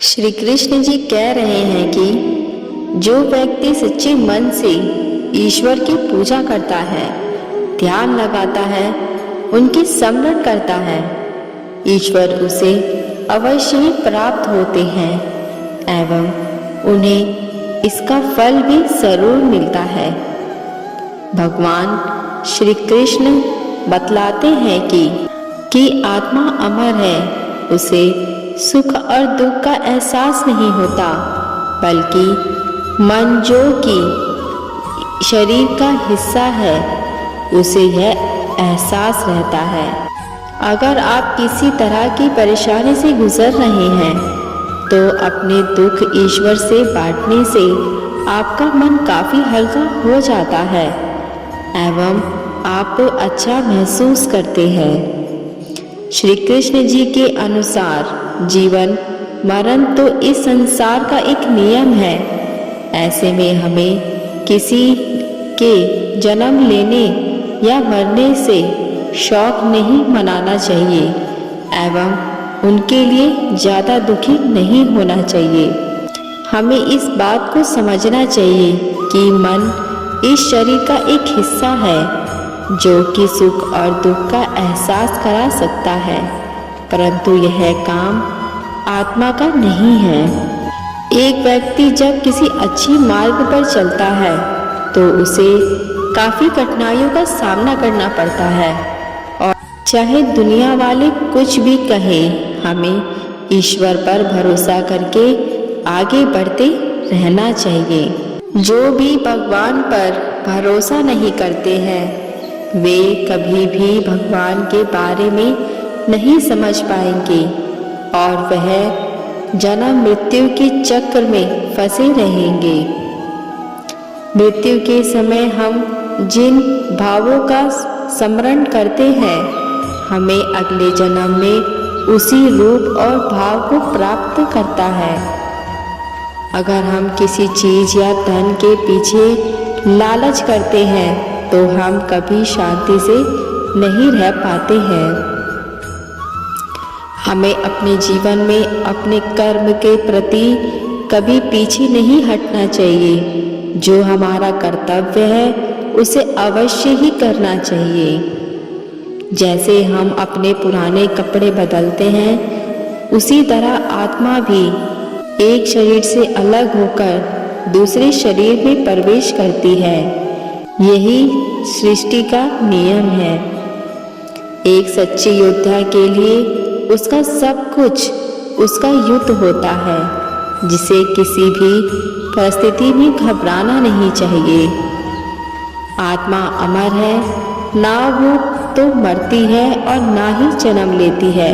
श्री कृष्ण जी कह रहे हैं कि जो व्यक्ति सच्चे मन से ईश्वर की पूजा करता है, ध्यान लगाता है, उनकी स्मरण करता है, ईश्वर उसे अवश्य ही प्राप्त होते हैं एवं उन्हें इसका फल भी जरूर मिलता है। भगवान श्री कृष्ण बतलाते हैं कि आत्मा अमर है, उसे सुख और दुख का एहसास नहीं होता, बल्कि मन जो कि शरीर का हिस्सा है उसे यह एहसास रहता है। अगर आप किसी तरह की परेशानी से गुजर रहे हैं तो अपने दुख ईश्वर से बांटने से आपका मन काफ़ी हल्का हो जाता है एवं आप अच्छा महसूस करते हैं। श्री कृष्ण जी के अनुसार जीवन मरण तो इस संसार का एक नियम है। ऐसे में हमें किसी के जन्म लेने या मरने से शौक नहीं मनाना चाहिए एवं उनके लिए ज़्यादा दुखी नहीं होना चाहिए। हमें इस बात को समझना चाहिए कि मन इस शरीर का एक हिस्सा है जो कि सुख और दुख का एहसास करा सकता है, परंतु यह काम आत्मा का नहीं है। एक व्यक्ति जब किसी अच्छी मार्ग पर चलता है तो उसे काफ़ी कठिनाइयों का सामना करना पड़ता है और चाहे दुनिया वाले कुछ भी कहें, हमें ईश्वर पर भरोसा करके आगे बढ़ते रहना चाहिए। जो भी भगवान पर भरोसा नहीं करते हैं वे कभी भी भगवान के बारे में नहीं समझ पाएंगे और वह जन्म मृत्यु के चक्र में फंसे रहेंगे। मृत्यु के समय हम जिन भावों का स्मरण करते हैं, हमें अगले जन्म में उसी रूप और भाव को प्राप्त करता है। अगर हम किसी चीज़ या धन के पीछे लालच करते हैं तो हम कभी शांति से नहीं रह पाते हैं। हमें अपने जीवन में अपने कर्म के प्रति कभी पीछे नहीं हटना चाहिए। जो हमारा कर्तव्य है उसे अवश्य ही करना चाहिए। जैसे हम अपने पुराने कपड़े बदलते हैं, उसी तरह आत्मा भी एक शरीर से अलग होकर दूसरे शरीर में प्रवेश करती है। यही सृष्टि का नियम है। एक सच्चे योद्धा के लिए उसका सब कुछ उसका युद्ध होता है, जिसे किसी भी परिस्थिति में घबराना नहीं चाहिए। आत्मा अमर है, ना वो तो मरती है और ना ही जन्म लेती है।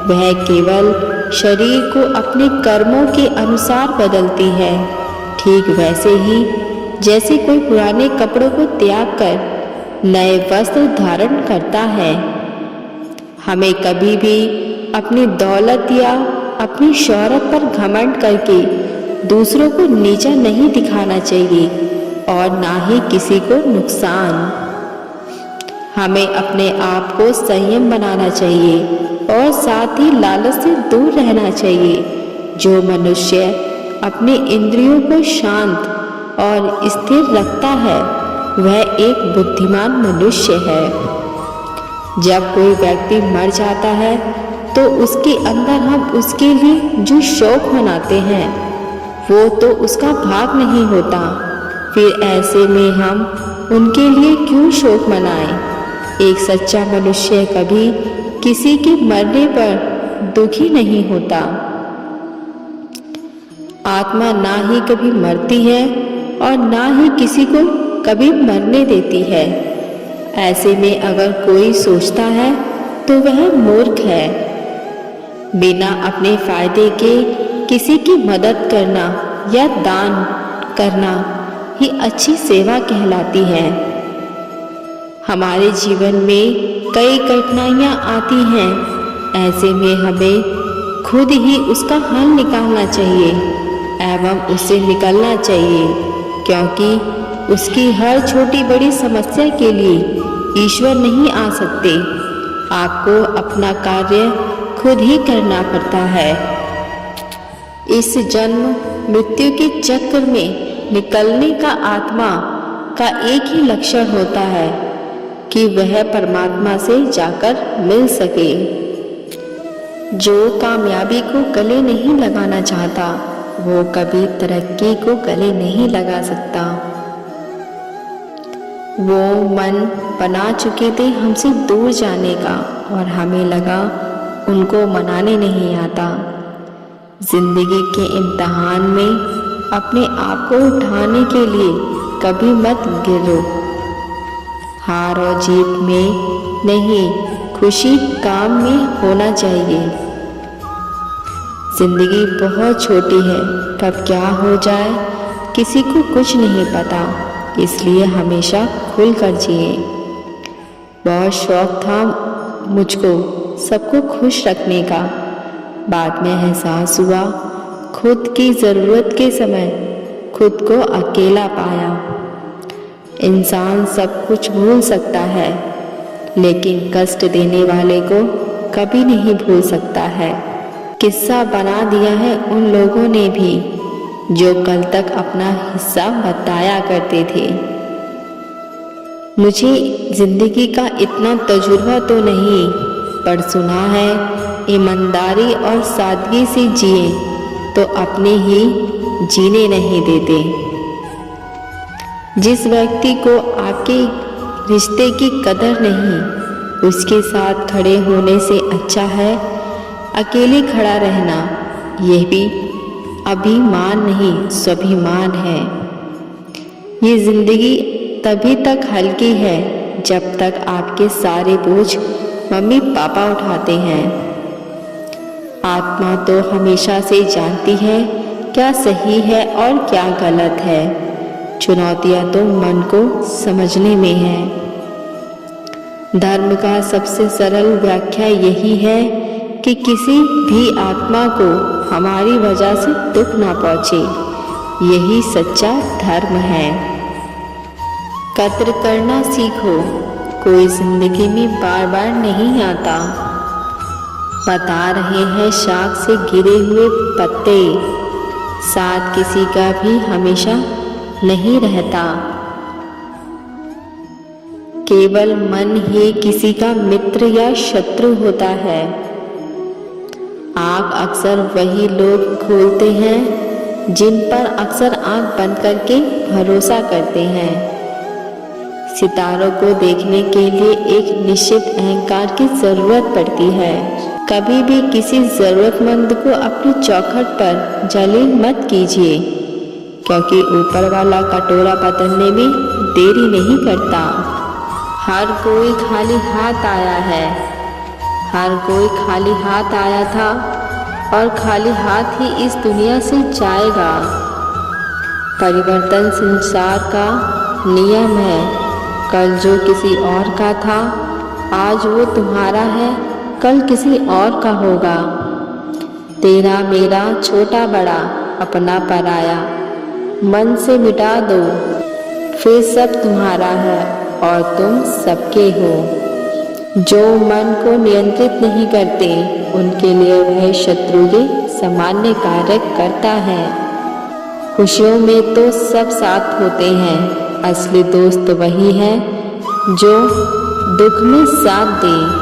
वह केवल शरीर को अपने कर्मों के अनुसार बदलती है। ठीक वैसे ही जैसे कोई पुराने कपड़ों को त्याग कर नए वस्त्र धारण करता है। हमें कभी भी अपनी दौलत या अपनी शोहरत पर घमंड करके दूसरों को नीचा नहीं दिखाना चाहिए और ना ही किसी को नुकसान। हमें अपने आप को संयम बनाना चाहिए और साथ ही लालच से दूर रहना चाहिए। जो मनुष्य अपने इंद्रियों को शांत और स्थिर रखता है वह एक बुद्धिमान मनुष्य है। जब कोई व्यक्ति मर जाता है तो उसके अंदर हम उसके लिए जो शोक मनाते हैं वो तो उसका भाग नहीं होता। फिर ऐसे में हम उनके लिए क्यों शोक मनाएं? एक सच्चा मनुष्य कभी किसी के मरने पर दुखी नहीं होता। आत्मा ना ही कभी मरती है और ना ही किसी को कभी मरने देती है। ऐसे में अगर कोई सोचता है तो वह मूर्ख है। बिना अपने फायदे के किसी की मदद करना या दान करना ही अच्छी सेवा कहलाती है। हमारे जीवन में कई कठिनाइयाँ आती हैं, ऐसे में हमें खुद ही उसका हल निकालना चाहिए एवं उससे निकलना चाहिए, क्योंकि उसकी हर छोटी बड़ी समस्या के लिए ईश्वर नहीं आ सकते। आपको अपना कार्य खुद ही करना पड़ता है। इस जन्म मृत्यु के चक्र में निकलने का आत्मा का एक ही लक्षण होता है कि वह परमात्मा से जाकर मिल सके। जो कामयाबी को गले नहीं लगाना चाहता वो कभी तरक्की को गले नहीं लगा सकता। वो मन बना चुके थे हमसे दूर जाने का और हमें लगा उनको मनाने नहीं आता। जिंदगी के इम्तिहान में अपने आप को उठाने के लिए कभी मत गिरो। हार और जीत में नहीं, खुशी काम में होना चाहिए। जिंदगी बहुत छोटी है, कब क्या हो जाए किसी को कुछ नहीं पता, इसलिए हमेशा खुल कर जिए। बहुत शौक था मुझको सबको खुश रखने का, बाद में एहसास हुआ खुद की ज़रूरत के समय खुद को अकेला पाया। इंसान सब कुछ भूल सकता है लेकिन कष्ट देने वाले को कभी नहीं भूल सकता है। किस्सा बना दिया है उन लोगों ने भी जो कल तक अपना हिस्सा बताया करते थे। मुझे जिंदगी का इतना तजुर्बा तो नहीं, पर सुना है ईमानदारी और सादगी से जिए तो अपने ही जीने नहीं देते। जिस व्यक्ति को आपके रिश्ते की कदर नहीं, उसके साथ खड़े होने से अच्छा है अकेले खड़ा रहना। यह भी अभिमान नहीं, स्वाभिमान है। ये जिंदगी तभी तक हल्की है जब तक आपके सारे बोझ मम्मी पापा उठाते हैं। आत्मा तो हमेशा से जानती है क्या सही है और क्या गलत है। चुनौतियां तो मन को समझने में है। धर्म का सबसे सरल व्याख्या यही है कि किसी भी आत्मा को हमारी वजह से दुख ना पहुंचे, यही सच्चा धर्म है। कद्र करना सीखो, कोई जिंदगी में बार बार नहीं आता। बता रहे हैं शाख से गिरे हुए पत्ते, साथ किसी का भी हमेशा नहीं रहता। केवल मन ही किसी का मित्र या शत्रु होता है। आँख अक्सर वही लोग खोलते हैं जिन पर अक्सर आँख बंद करके भरोसा करते हैं। सितारों को देखने के लिए एक निश्चित अहंकार की जरूरत पड़ती है। कभी भी किसी जरूरतमंद को अपनी चौखट पर जलील मत कीजिए, क्योंकि ऊपर वाला कटोरा बदलने में देरी नहीं करता। हर कोई खाली हाथ आया है, हर कोई खाली हाथ आया था और खाली हाथ ही इस दुनिया से जाएगा। परिवर्तन संसार का नियम है। कल जो किसी और का था आज वो तुम्हारा है, कल किसी और का होगा। तेरा मेरा छोटा बड़ा अपना पराया मन से मिटा दो, फिर सब तुम्हारा है और तुम सबके हो। जो मन को नियंत्रित नहीं करते उनके लिए वह शत्रु के सामान्य कार्य करता है। खुशियों में तो सब साथ होते हैं, असली दोस्त वही है जो दुख में साथ दे।